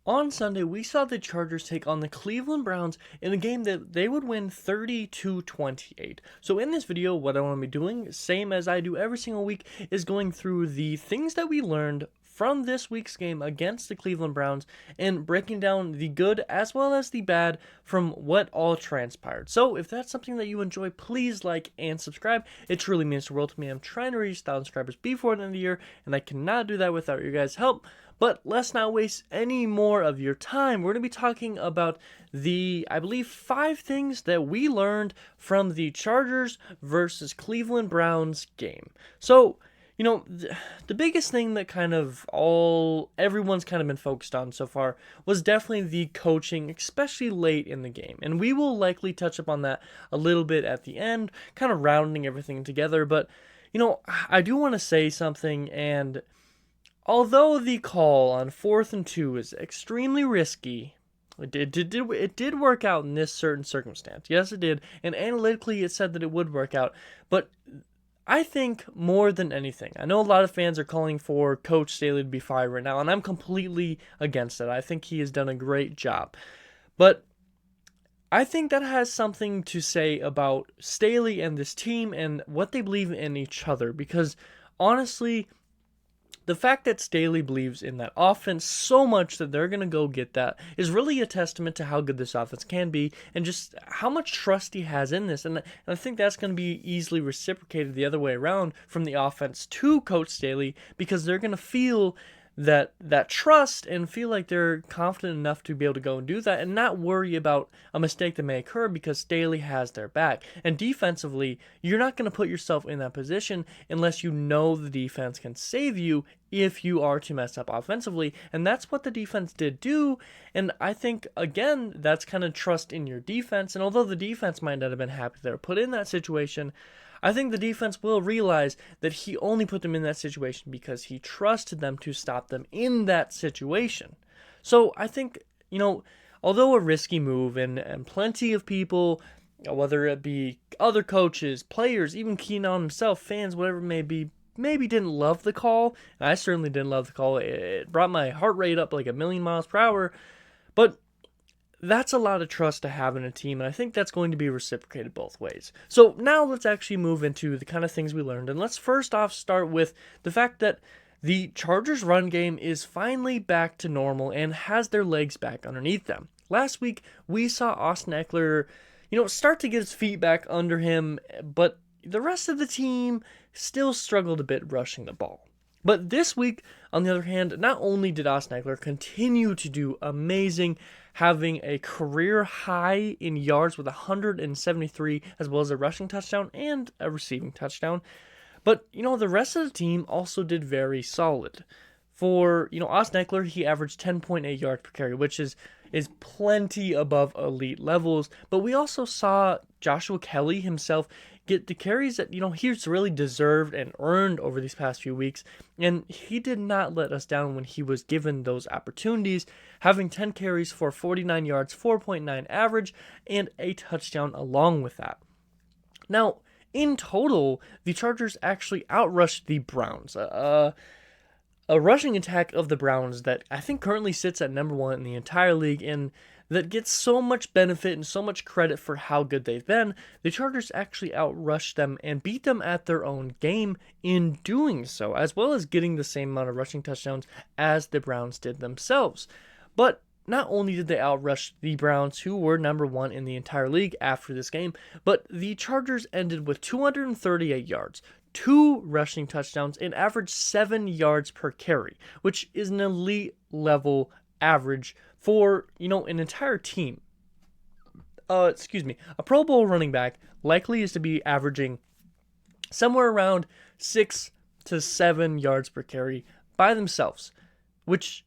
On Sunday, we saw the Chargers take on the Cleveland Browns in a game that they would win 30-28. So in this video, what I want to be doing, same as I do every single week, is going through the things that we learned from this week's game against the Cleveland Browns and breaking down the good as well as the bad from what all transpired. So if that's something that you enjoy, please like and subscribe. It truly means the world to me. I'm trying to reach 1,000 subscribers before the end of the year, and I cannot do that without your guys' help. But let's not waste any more of your time. We're going to be talking about I believe, 5 things that we learned from the Chargers versus Cleveland Browns game. So, the biggest thing that everyone's kind of been focused on so far was definitely the coaching, especially late in the game. And we will likely touch upon that a little bit at the end, kind of rounding everything together. But, I do want to say something, and although the call on 4th and 2 is extremely risky, it did work out in this certain circumstance. Yes, it did. And analytically, it said that it would work out. But I think more than anything, I know a lot of fans are calling for Coach Staley to be fired right now, and I'm completely against it. I think he has done a great job. But I think that has something to say about Staley and this team and what they believe in each other. Because honestly, the fact that Staley believes in that offense so much that they're going to go get that is really a testament to how good this offense can be and just how much trust he has in this. And I think that's going to be easily reciprocated the other way around from the offense to Coach Staley, because they're going to feel that trust and feel like they're confident enough to be able to go and do that and not worry about a mistake that may occur because Staley has their back. And defensively, you're not going to put yourself in that position unless you know the defense can save you if you are to mess up offensively. And that's what the defense did do. And I think, again, that's kind of trust in your defense. And although the defense might not have been happy they were put in that situation, I think the defense will realize that he only put them in that situation because he trusted them to stop them in that situation. So I think, although a risky move and plenty of people, whether it be other coaches, players, even Keenan Allen himself, fans, whatever it may be, maybe didn't love the call. And I certainly didn't love the call. It brought my heart rate up like a million miles per hour. But that's a lot of trust to have in a team, and I think that's going to be reciprocated both ways. So now let's actually move into the kind of things we learned, and let's first off start with the fact that the Chargers' run game is finally back to normal and has their legs back underneath them. Last week, we saw Austin Eckler, start to get his feet back under him, but the rest of the team still struggled a bit rushing the ball. But this week, on the other hand, not only did Austin Eckler continue to do amazing, having a career high in yards with 173, as well as a rushing touchdown and a receiving touchdown, but, the rest of the team also did very solid. For, Austin Eckler, he averaged 10.8 yards per carry, which is plenty above elite levels. But we also saw Joshua Kelly himself get the carries that, he's really deserved and earned over these past few weeks. And he did not let us down when he was given those opportunities, having 10 carries for 49 yards, 4.9 average, and a touchdown along with that. Now, in total, the Chargers actually outrushed the Browns. A rushing attack of the Browns that I think currently sits at number 1 in the entire league, and that gets so much benefit and so much credit for how good they've been. The Chargers actually outrushed them and beat them at their own game in doing so, as well as getting the same amount of rushing touchdowns as the Browns did themselves. But not only did they outrush the Browns, who were number 1 in the entire league after this game, but the Chargers ended with 238 yards, 2 rushing touchdowns, and averaged 7 yards per carry, which is an elite level average for, an entire team. A Pro Bowl running back likely is to be averaging somewhere around 6 to 7 yards per carry by themselves, which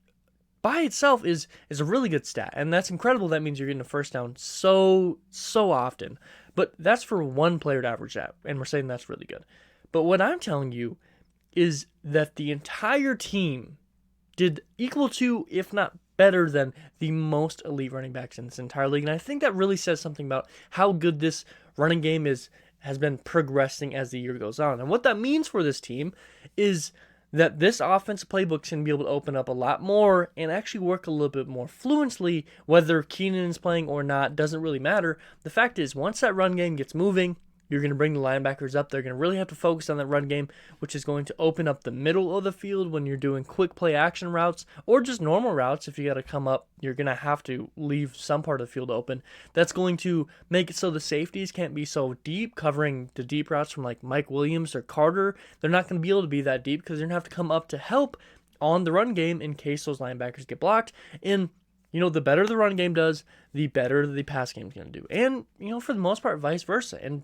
by itself is a really good stat, and that's incredible. That means you're getting a first down so often, but that's for one player to average that, and we're saying that's really good. But what I'm telling you is that the entire team did equal to, if not better than, the most elite running backs in this entire league. And I think that really says something about how good this running game has been progressing as the year goes on. And what that means for this team is that this offensive playbook is going to be able to open up a lot more and actually work a little bit more fluently. Whether Keenan is playing or not doesn't really matter. The fact is, once that run game gets moving, you're going to bring the linebackers up. They're going to really have to focus on that run game, which is going to open up the middle of the field when you're doing quick play action routes or just normal routes. If you got to come up, you're going to have to leave some part of the field open. That's going to make it so the safeties can't be so deep, covering the deep routes from like Mike Williams or Carter. They're not going to be able to be that deep because they're going to have to come up to help on the run game in case those linebackers get blocked. And the better the run game does, the better the pass game is going to do. And, for the most part, vice versa. And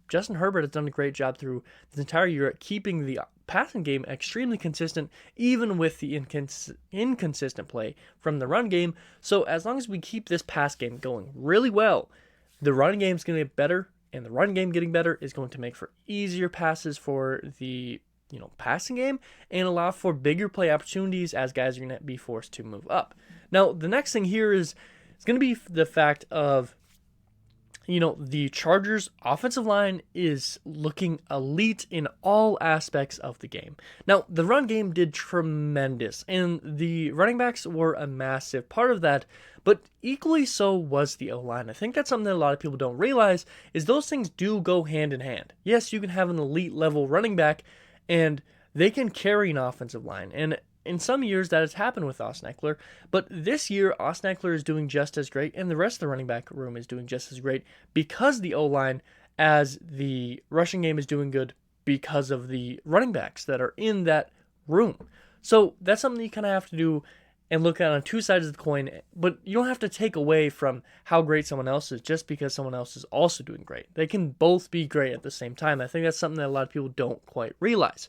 Justin Herbert has done a great job through this entire year at keeping the passing game extremely consistent, even with the inconsistent play from the run game. So as long as we keep this pass game going really well, the run game is going to get better, and the run game getting better is going to make for easier passes for the passing game and allow for bigger play opportunities as guys are going to be forced to move up. Now, the next thing here is it's going to be the fact of the Chargers' offensive line is looking elite in all aspects of the game. Now, the run game did tremendous, and the running backs were a massive part of that, but equally so was the O-line. I think that's something that a lot of people don't realize, is those things do go hand in hand. Yes, you can have an elite level running back, and they can carry an offensive line, and in some years that has happened with Austin Ekeler, but this year Austin Ekeler is doing just as great, and the rest of the running back room is doing just as great because the O-line, as the rushing game is doing good because of the running backs that are in that room. So that's something you kind of have to do and look at on two sides of the coin, but you don't have to take away from how great someone else is just because someone else is also doing great. They can both be great at the same time. I think that's something that a lot of people don't quite realize.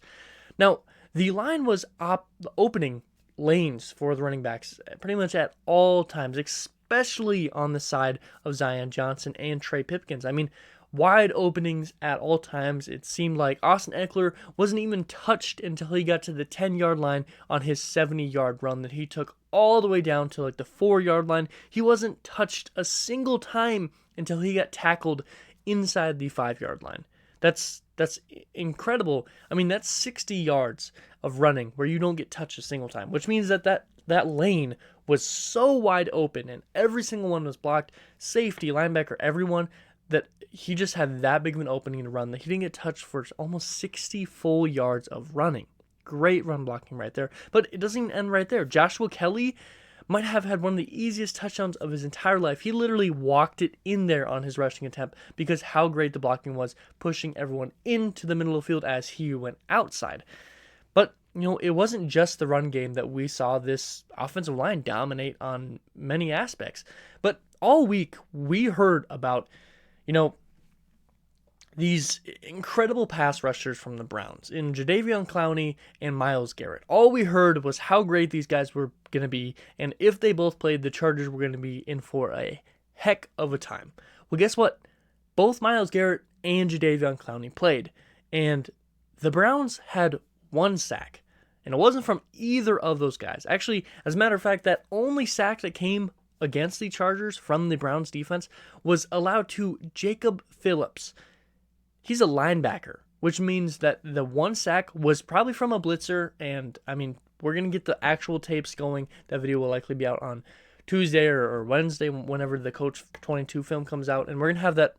Now, the line was opening lanes for the running backs pretty much at all times, especially on the side of Zion Johnson and Trey Pipkins. I mean, wide openings at all times. It seemed like Austin Ekeler wasn't even touched until he got to the 10-yard line on his 70-yard run that he took all the way down to like the 4-yard line. He wasn't touched a single time until he got tackled inside the 5-yard line. That's incredible. I mean, that's 60 yards of running where you don't get touched a single time, which means that lane was so wide open and every single one was blocked, safety, linebacker, everyone, that he just had that big of an opening to run that he didn't get touched for almost 60 full yards of running. Great run blocking right there. But it doesn't even end right there. Joshua Kelly might have had one of the easiest touchdowns of his entire life. He literally walked it in there on his rushing attempt because how great the blocking was, pushing everyone into the middle of the field as he went outside. But, it wasn't just the run game that we saw this offensive line dominate on many aspects. But all week, we heard about, these incredible pass rushers from the Browns in Jadeveon Clowney and Myles Garrett. All we heard was how great these guys were going to be, and if they both played, the Chargers were going to be in for a heck of a time. Well, guess what? Both Myles Garrett and Jadeveon Clowney played, and the Browns had one sack, and it wasn't from either of those guys. Actually, as a matter of fact, that only sack that came against the Chargers from the Browns defense was allowed to Jacob Phillips. He's a linebacker, which means that the one sack was probably from a blitzer, and I mean, we're going to get the actual tapes going. That video will likely be out on Tuesday or Wednesday, whenever the Coach 22 film comes out, and we're going to have that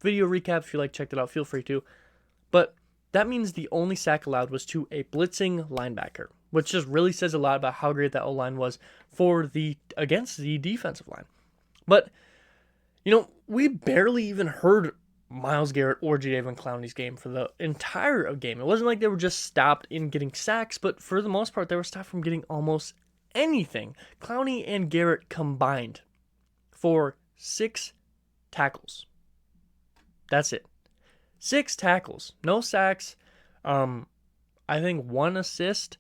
video recap. If you check it out, feel free to. But that means the only sack allowed was to a blitzing linebacker, which just really says a lot about how great that O-line was against the defensive line. But, we barely even heard Myles Garrett or Jadeveon Clowney's game for the entire game. It wasn't like they were just stopped in getting sacks, but for the most part, they were stopped from getting almost anything. Clowney and Garrett combined for 6 tackles. That's it. 6 tackles. No sacks. I think 1 assist.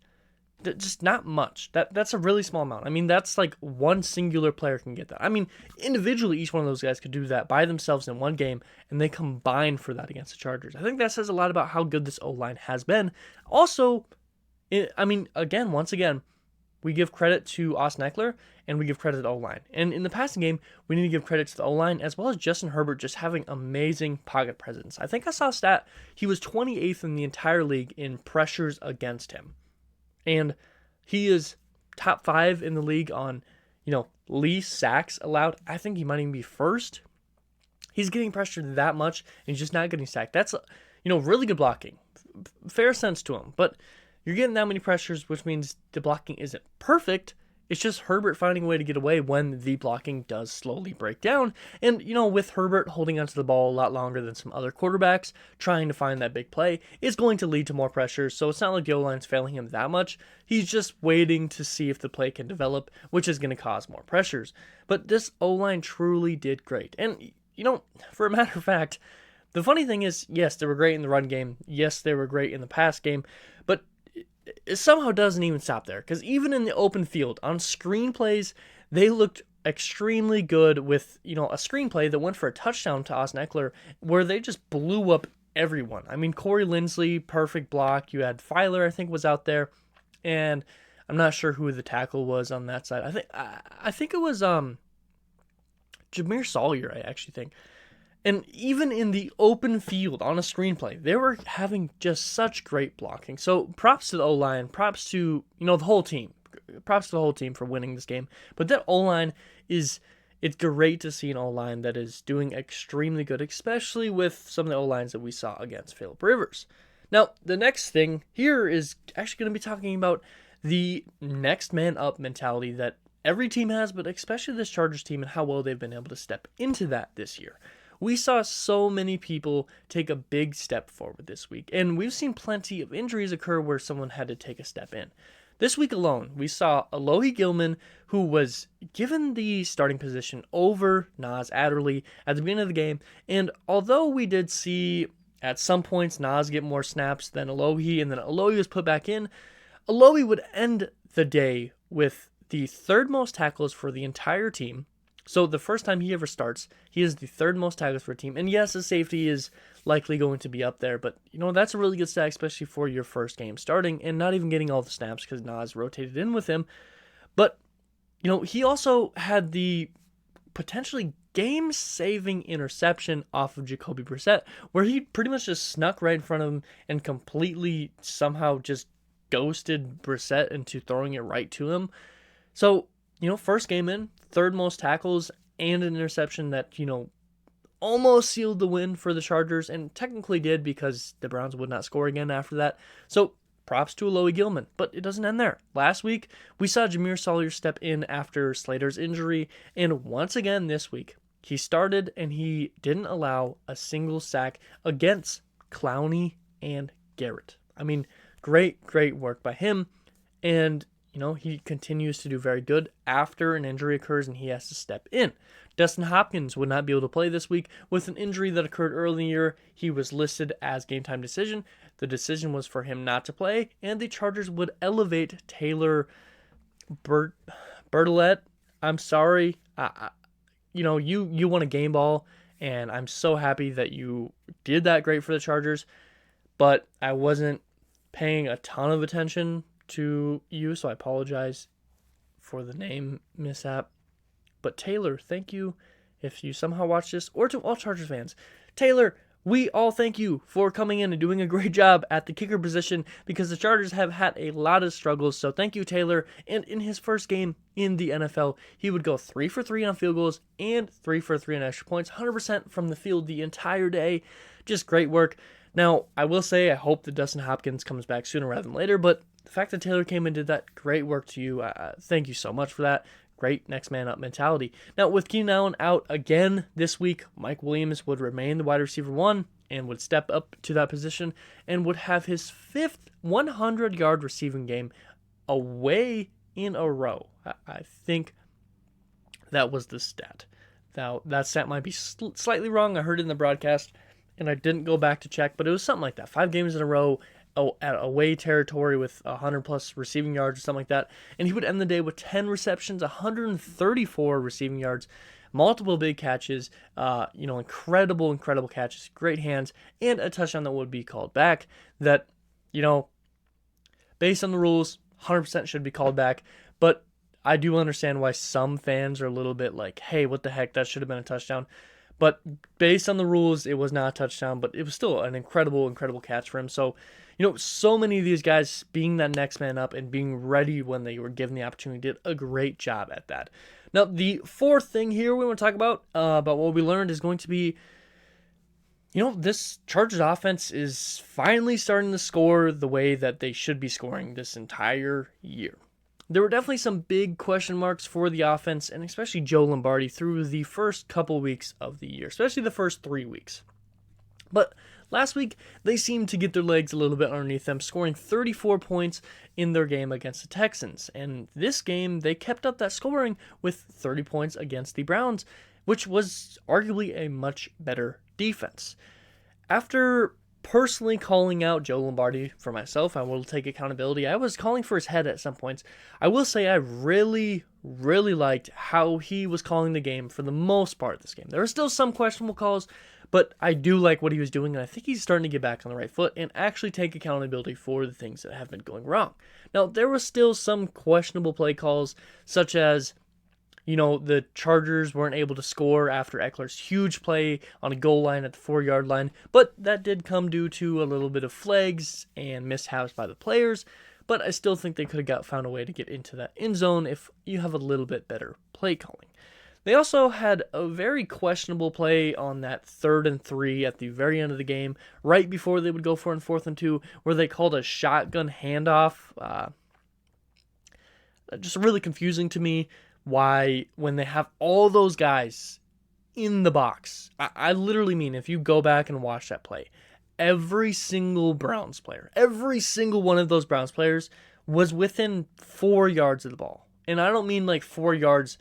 Just not much. That's a really small amount. I mean, that's like one singular player can get that. I mean, individually, each one of those guys could do that by themselves in one game, and they combine for that against the Chargers. I think that says a lot about how good this O-line has been. Also, once again, we give credit to Austin Eckler and we give credit to the O-line. And in the passing game, we need to give credit to the O-line as well as Justin Herbert just having amazing pocket presence. I think I saw a stat, he was 28th in the entire league in pressures against him. And he is top 5 in the league on, least sacks allowed. I think he might even be first. He's getting pressured that much and he's just not getting sacked. That's, really good blocking. Fair sense to him. But you're getting that many pressures, which means the blocking isn't perfect. It's just Herbert finding a way to get away when the blocking does slowly break down. And, with Herbert holding onto the ball a lot longer than some other quarterbacks, trying to find that big play is going to lead to more pressure. So it's not like the O-line's failing him that much. He's just waiting to see if the play can develop, which is going to cause more pressures. But this O-line truly did great. And, for a matter of fact, the funny thing is, yes, they were great in the run game. Yes, they were great in the pass game. But it somehow doesn't even stop there, because even in the open field on screenplays, they looked extremely good with a screenplay that went for a touchdown to Austin Eckler where they just blew up everyone. I mean, Corey Linsley, perfect block. You had Filer, I think, was out there, and I'm not sure who the tackle was on that side. I think it was Jameer Sawyer, I actually think. And even in the open field on a screenplay, they were having just such great blocking. So props to the O-line, props to, the whole team. Props to the whole team for winning this game. But that O-line it's great to see an O-line that is doing extremely good, especially with some of the O-lines that we saw against Phillip Rivers. Now, the next thing here is actually going to be talking about the next man up mentality that every team has, but especially this Chargers team and how well they've been able to step into that this year. We saw so many people take a big step forward this week, and we've seen plenty of injuries occur where someone had to take a step in. This week alone, we saw Alohi Gilman, who was given the starting position over Nas Adderley at the beginning of the game, and although we did see at some points Nas get more snaps than Alohi, and then Alohi was put back in, Alohi would end the day with the third most tackles for the entire team. So the first time he ever starts, he is the third most tackles for a team. And yes, the safety is likely going to be up there, but that's a really good stat, especially for your first game starting and not even getting all the snaps because Nas rotated in with him. But, he also had the potentially game-saving interception off of Jacoby Brissett, where he pretty much just snuck right in front of him and completely somehow just ghosted Brissett into throwing it right to him. So, first game in, third most tackles, and an interception that, almost sealed the win for the Chargers, and technically did because the Browns would not score again after that. So, props to Alohi Gilman, but it doesn't end there. Last week, we saw Jameer Sawyer step in after Slater's injury, and once again this week, he started and he didn't allow a single sack against Clowney and Garrett. I mean, great work by him, and he continues to do very good after an injury occurs and he has to step in. Dustin Hopkins would not be able to play this week with an injury that occurred early in the year. He was listed as game time decision. The decision was for him not to play, and the Chargers would elevate Taylor Bertolet. I'm sorry. You won a game ball, and I'm so happy that you did that great for the Chargers, but I wasn't paying a ton of attention to you, so I apologize for the name mishap. But Taylor, thank you if you somehow watch this, or to all Chargers fans. Taylor, we all thank you for coming in and doing a great job at the kicker position because the Chargers have had a lot of struggles. So thank you, Taylor. And in his first game in the NFL, he would go 3 for 3 on field goals and 3 for 3 on extra points, 100% from the field the entire day. Just great work. Now, I will say I hope that Dustin Hopkins comes back sooner rather than later, but the fact that Taylor came and did that, great work to you. Thank you so much for that. Great next man up mentality. Now, with Keenan Allen out again this week, Mike Williams would remain the wide receiver 1 and would step up to that position and would have his 5th 100-yard receiving game away in a row. I think that was the stat. Now, that stat might be slightly wrong. I heard it in the broadcast, and I didn't go back to check, but it was something like that. 5 games in a row at away territory with 100-plus receiving yards or something like that. And he would end the day with 10 receptions, 134 receiving yards, multiple big catches, incredible catches, great hands, and a touchdown that would be called back that, based on the rules, 100% should be called back. but I do understand why some fans are a little bit like, hey, what the heck, that should have been a touchdown. But based on the rules, it was not a touchdown, but it was still an incredible, incredible catch for him. So, so many of these guys being that next man up and being ready when they were given the opportunity did a great job at that. Now, the fourth thing here we want to talk about what we learned is going to be, this Chargers offense is finally starting to score the way that they should be scoring this entire year. There were definitely some big question marks for the offense, and especially Joe Lombardi through the first couple weeks of the year, especially the first 3 weeks. But last week, they seemed to get their legs a little bit underneath them, scoring 34 points in their game against the Texans. And this game, they kept up that scoring with 30 points against the Browns, which was arguably a much better defense. After personally calling out Joe Lombardi for myself, I will take accountability. I was calling for his head at some points. I will say I really, really liked how he was calling the game for the most part of this game. There were still some questionable calls, but I do like what he was doing, and I think he's starting to get back on the right foot and actually take accountability for the things that have been going wrong. Now, there was still some questionable play calls, such as the Chargers weren't able to score after Eckler's huge play on a goal line at the 4-yard line, but that did come due to a little bit of flags and mishaps by the players, but I still think they could have found a way to get into that end zone if you have a little bit better play calling. They also had a very questionable play on that 3rd and 3 at the very end of the game, right before they would go for 4th and 2, where they called a shotgun handoff. Just really confusing to me. Why, when they have all those guys in the box, I literally mean, if you go back and watch that play, every single Browns player, every single one of those Browns players was within 4 yards of the ball. And I don't mean like 4 yards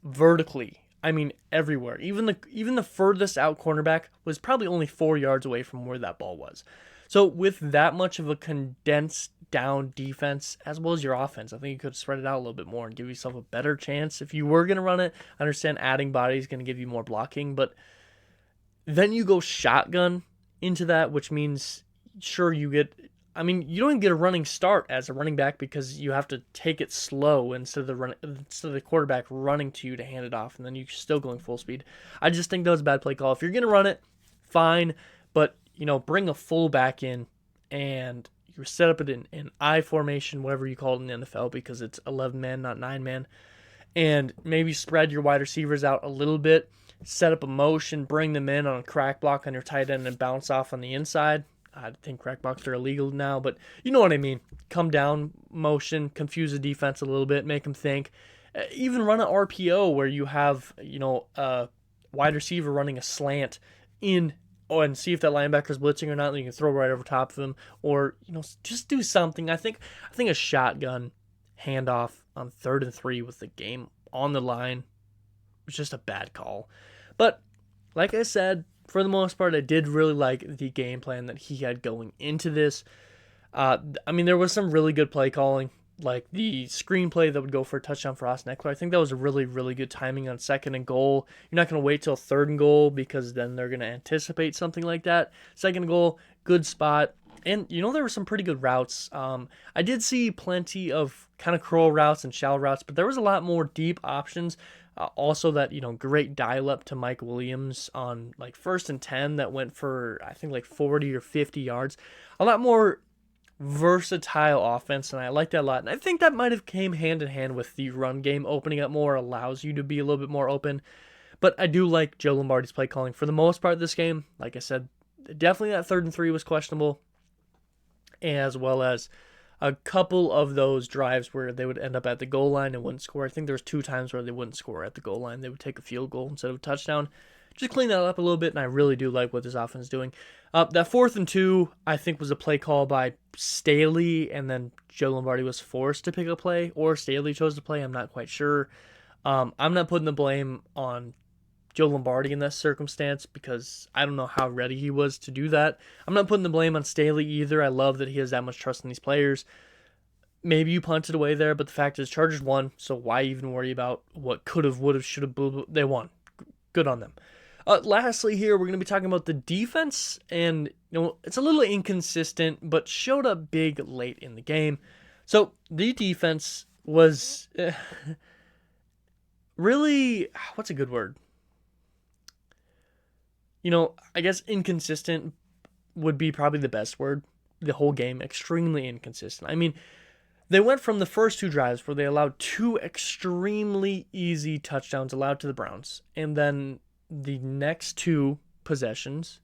vertically. I mean everywhere. Even the furthest out cornerback was probably only 4 yards away from where that ball was. So with that much of a condensed down defense, as well as your offense, I think you could spread it out a little bit more and give yourself a better chance. If you were going to run it, I understand adding bodies is going to give you more blocking, but then you go shotgun into that, which means, sure, you don't even get a running start as a running back because you have to take it slow instead of the quarterback running to you to hand it off, and then you're still going full speed. I just think that was a bad play call. If you're going to run it, fine, but bring a fullback in and you set up in an I formation, whatever you call it in the NFL, because it's 11-man, not 9-man, and maybe spread your wide receivers out a little bit, set up a motion, bring them in on a crack block on your tight end and bounce off on the inside. I think crack blocks are illegal now, but you know what I mean. Come down motion, confuse the defense a little bit, make them think. Even run an RPO where you have, a wide receiver running a slant in and see if that linebacker's blitzing or not, and you can throw right over top of him, or just do something. I think a shotgun handoff on 3rd and 3 with the game on the line was just a bad call. But like I said, for the most part, I did really like the game plan that he had going into this. There was some really good play calling, like the screenplay that would go for a touchdown for Austin Eckler. I think that was a really, really good timing on 2nd and goal. You're not going to wait till 3rd and goal because then they're going to anticipate something like that. 2nd and goal, good spot. And, there were some pretty good routes. I did see plenty of kind of curl routes and shallow routes, but there was a lot more deep options. Also that, great dial-up to Mike Williams on, 1st and 10 that went for, I think, 40 or 50 yards. A lot more versatile offense, and I like that a lot. And I think that might have came hand in hand with the run game opening up more, allows you to be a little bit more open. But I do like Joe Lombardi's play calling for the most part of this game. Like I said, definitely that 3rd and 3 was questionable, as well as a couple of those drives where they would end up at the goal line and wouldn't score. I think there was 2 times where they wouldn't score at the goal line. They would take a field goal instead of a touchdown. Just clean that up a little bit, and I really do like what this offense is doing. That 4th and 2, I think, was a play call by Staley, and then Joe Lombardi was forced to pick a play, or Staley chose to play. I'm not quite sure. I'm not putting the blame on Joe Lombardi in this circumstance because I don't know how ready he was to do that. I'm not putting the blame on Staley either. I love that he has that much trust in these players. Maybe you punted away there, but the fact is Chargers won, so why even worry about what could have, would have, should have, they won. Good on them. Lastly here, we're going to be talking about the defense, and it's a little inconsistent, but showed up big late in the game. So the defense was really, what's a good word? I guess inconsistent would be probably the best word. The whole game, extremely inconsistent. I mean, they went from the first two drives where they allowed two extremely easy touchdowns allowed to the Browns. And then the next two possessions,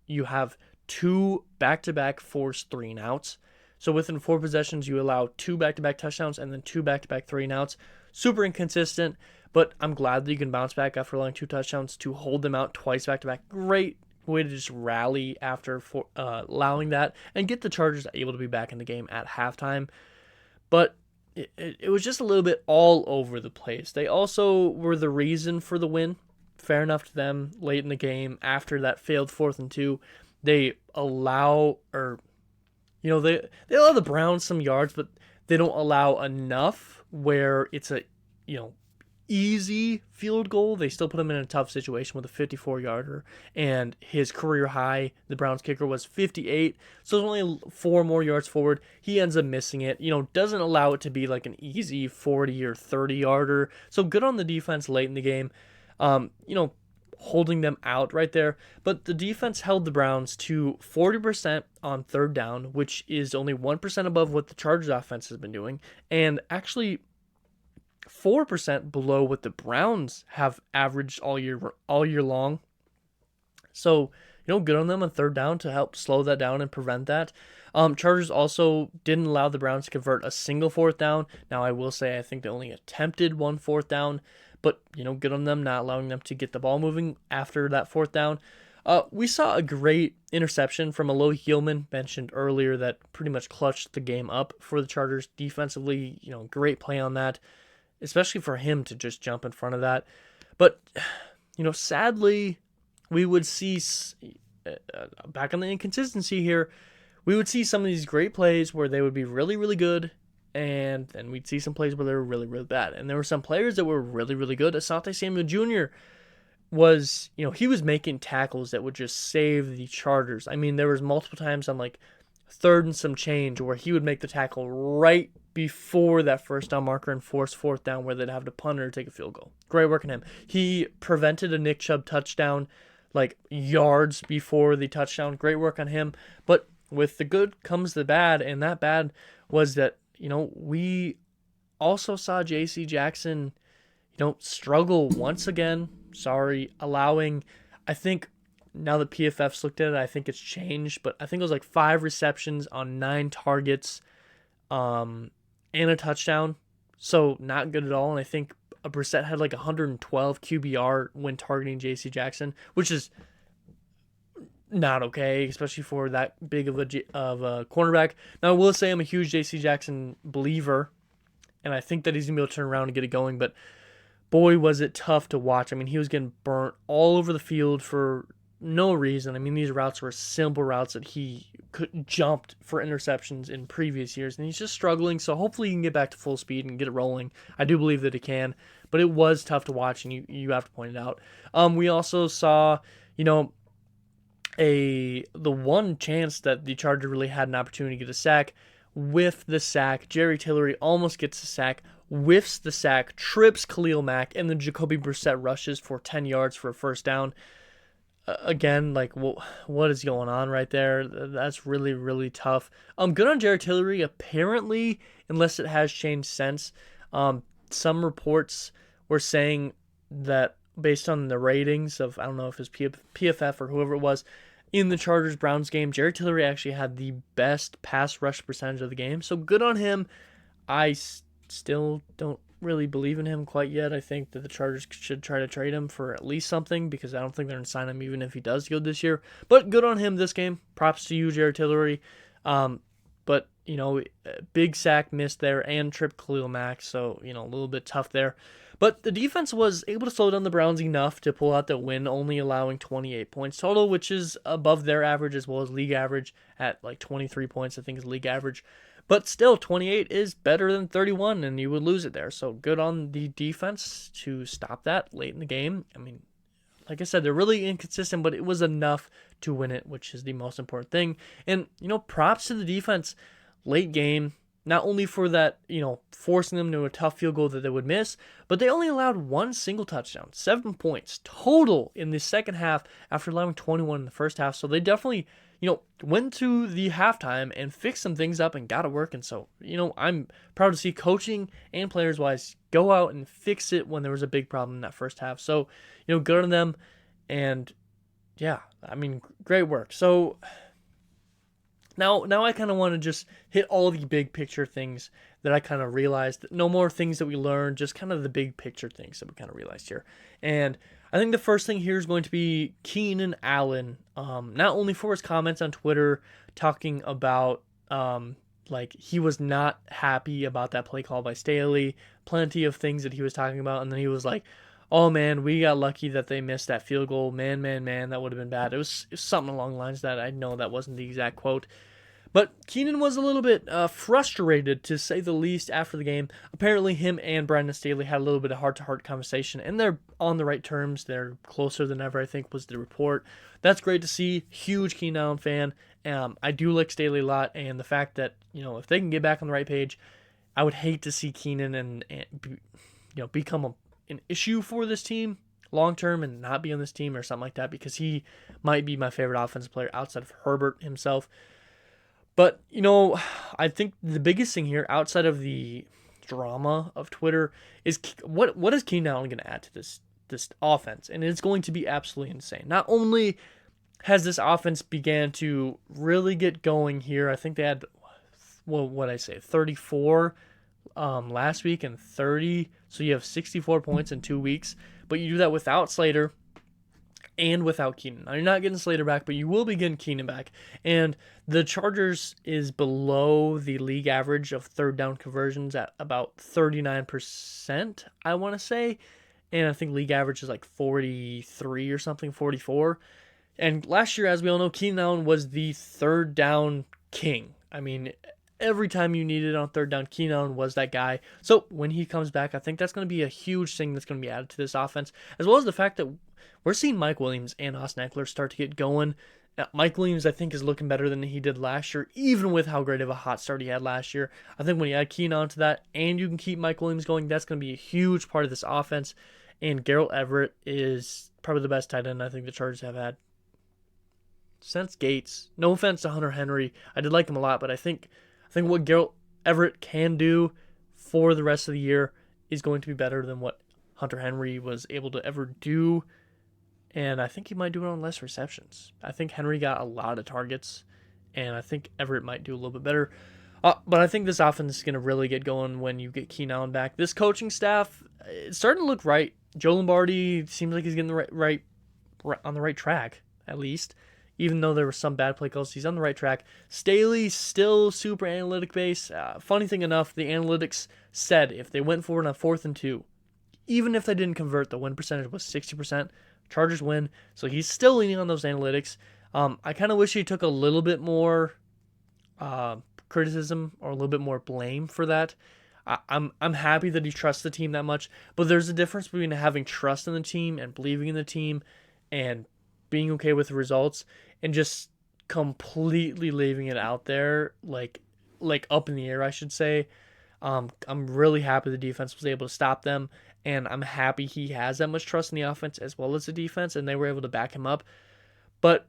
you have two back-to-back forced 3-and-outs. So within 4 possessions, you allow two back-to-back touchdowns and then two back-to-back 3-and-outs. Super inconsistent, but I'm glad that you can bounce back after allowing two touchdowns to hold them out twice back-to-back. Great way to just rally after allowing that and get the Chargers able to be back in the game at halftime. But it was just a little bit all over the place. They also were the reason for the win. Fair enough to them. Late in the game, after that failed 4th and 2, they allow, they allow the Browns some yards, but they don't allow enough where it's a, easy field goal. They still put him in a tough situation with a 54-yarder, and his career high, the Browns kicker, was 58. So it's only 4 more yards forward. He ends up missing it. Doesn't allow it to be like an easy 40 or 30-yarder. So good on the defense late in the game. Holding them out right there. But the defense held the Browns to 40% on 3rd down, which is only 1% above what the Chargers offense has been doing, and actually 4% below what the Browns have averaged all year long. So, good on them on 3rd down to help slow that down and prevent that. Chargers also didn't allow the Browns to convert a single 4th down. Now, I will say I think they only attempted 1 4th down, but, good on them not allowing them to get the ball moving after that 4th down. We saw a great interception from Alohi Gilman, mentioned earlier, that pretty much clutched the game up for the Chargers defensively. Great play on that, especially for him to just jump in front of that. But, sadly, we would see, back on the inconsistency here, we would see some of these great plays where they would be really, really good, and then we'd see some plays where they were really, really bad. And there were some players that were really, really good. Asante Samuel Jr. was, he was making tackles that would just save the Chargers. I mean, there was multiple times on like 3rd and some change where he would make the tackle right before that 1st down marker and force 4th down where they'd have to punt or take a field goal. Great work on him. He prevented a Nick Chubb touchdown like yards before the touchdown. Great work on him. But with the good comes the bad, and that bad was that, we also saw J.C. Jackson, struggle once again. Allowing, I think, now that PFF's looked at it, I think it's changed, but I think it was like 5 receptions on 9 targets, and a touchdown. So not good at all. And I think Brissett had like 112 QBR when targeting J.C. Jackson, which is not okay, especially for that big of a cornerback. Now, I will say I'm a huge J.C. Jackson believer, and I think that he's going to be able to turn around and get it going, but boy, was it tough to watch. I mean, he was getting burnt all over the field for no reason. I mean, these routes were simple routes that he could jumped for interceptions in previous years, and he's just struggling. So hopefully he can get back to full speed and get it rolling. I do believe that he can, but it was tough to watch, and you have to point it out. We also saw, the one chance that the Chargers really had an opportunity to get a sack. With the sack, Jerry Tillery almost gets a sack, whiffs the sack, trips Khalil Mack, and then Jacoby Brissett rushes for 10 yards for a 1st down. Again, like, what is going on right there? That's really, really tough. Good on Jerry Tillery. Apparently, unless it has changed since, some reports were saying that based on the ratings of, I don't know if it was PFF or whoever it was, in the Chargers-Browns game, Jerry Tillery actually had the best pass rush percentage of the game. So good on him. I still don't really believe in him quite yet. I think that the Chargers should try to trade him for at least something, because I don't think they're going to sign him even if he does good this year. But good on him this game. Props to you, Jerry Tillery. But, big sack missed there and tripped Khalil Mack. So, a little bit tough there. But the defense was able to slow down the Browns enough to pull out the win, only allowing 28 points total, which is above their average as well as league average at like 23 points, I think is league average. But still, 28 is better than 31, and you would lose it there. So good on the defense to stop that late in the game. I mean, like I said, they're really inconsistent, but it was enough to win it, which is the most important thing. And, props to the defense. Late game, not only for that, forcing them to a tough field goal that they would miss, but they only allowed one single touchdown, 7 points total in the second half after allowing 21 in the first half. So they definitely, went to the halftime and fixed some things up and got it working. So, I'm proud to see coaching and players wise go out and fix it when there was a big problem in that first half. So, good on them. And yeah, I mean, great work. So now I kind of want to just hit all the big picture things that I kind of realized. No more things that we learned, just kind of the big picture things that we kind of realized here. And I think the first thing here is going to be Keenan Allen. Not only for his comments on Twitter talking about like he was not happy about that play call by Staley, plenty of things that he was talking about, and then he was like, "Oh man, we got lucky that they missed that field goal. Man, that would have been bad." It was something along the lines of that. I know that wasn't the exact quote. But Keenan was a little bit frustrated, to say the least, after the game. Apparently, him and Brandon Staley had a little bit of heart-to-heart conversation, and they're on the right terms. They're closer than ever, I think, was the report. That's great to see. Huge Keenan Allen fan. I do like Staley a lot, and the fact that, if they can get back on the right page, I would hate to see Keenan and become an issue for this team long-term and not be on this team or something like that, because he might be my favorite offensive player outside of Herbert himself. But, I think the biggest thing here, outside of the drama of Twitter, is what is Keenan Allen going to add to this offense? And it's going to be absolutely insane. Not only has this offense began to really get going here, I think they had, 34 last week and 30. So you have 64 points in 2 weeks. But you do that without Slater and without Keenan. Now, you're not getting Slater back, but you will be getting Keenan back. And the Chargers is below the league average of third down conversions at about 39%, I want to say. And I think league average is like 43 or something, 44. And last year, as we all know, Keenan Allen was the third down king. I mean, every time you needed it on third down, Keenan Allen was that guy. So when he comes back, I think that's going to be a huge thing that's going to be added to this offense, as well as the fact that we're seeing Mike Williams and Austin Eckler start to get going. Mike Williams, I think, is looking better than he did last year, even with how great of a hot start he had last year. I think when you add Keenan Allen to that, and you can keep Mike Williams going, that's going to be a huge part of this offense. And Gerald Everett is probably the best tight end I think the Chargers have had since Gates. No offense to Hunter Henry, I did like him a lot, but I think what Gerald Everett can do for the rest of the year is going to be better than what Hunter Henry was able to ever do. And I think he might do it on less receptions. I think Henry got a lot of targets, and I think Everett might do a little bit better. But I think this offense is going to really get going when you get Keenan Allen back. This coaching staff, it's starting to look right. Joe Lombardi seems like he's getting the on the right track, at least. Even though there were some bad play calls, he's on the right track. Staley's still super analytic based. Funny thing enough, the analytics said if they went forward on 4th and 2, even if they didn't convert, the win percentage was 60%. Chargers win. So he's still leaning on those analytics. I kind of wish he took a little bit more criticism or a little bit more blame for that. I'm happy that he trusts the team that much, but there's a difference between having trust in the team and believing in the team and being okay with the results and just completely leaving it out there, like up in the air, I should say. I'm really happy the defense was able to stop them, and I'm happy he has that much trust in the offense as well as the defense, and they were able to back him up. But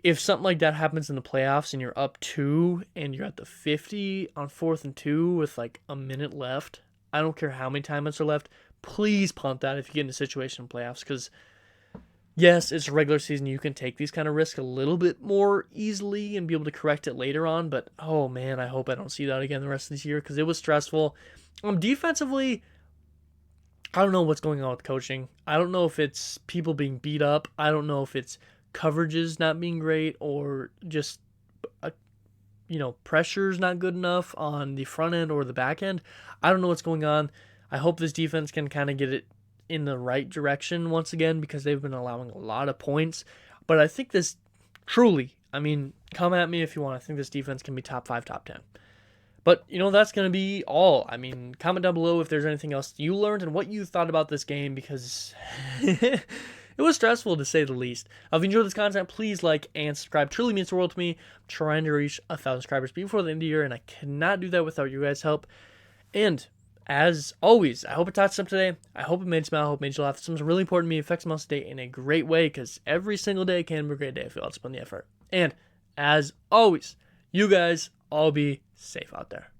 if something like that happens in the playoffs and you're up 2 and you're at the 50 on 4th and 2 with like a minute left, I don't care how many time minutes are left, please punt that if you get in a situation in playoffs, because yes, it's a regular season. You can take these kind of risks a little bit more easily and be able to correct it later on. But, oh, man, I hope I don't see that again the rest of this year because it was stressful. Defensively, I don't know what's going on with coaching. I don't know if it's people being beat up. I don't know if it's coverages not being great or just, pressure's not good enough on the front end or the back end. I don't know what's going on. I hope this defense can kind of get it in the right direction once again because they've been allowing a lot of points. But I think this truly, come at me if you want. I think this defense can be top 5, top 10. But, that's going to be all. Comment down below if there's anything else you learned and what you thought about this game because it was stressful to say the least. If you enjoyed this content, please like and subscribe. Truly means the world to me. I'm trying to reach 1,000 subscribers before the end of the year, and I cannot do that without you guys' help. And as always, I hope it taught something today. I hope it made you smile. I hope it made you laugh. Something's really important to me. It affects my day in a great way, because every single day can be a great day if you all just put in the effort. And as always, you guys all be safe out there.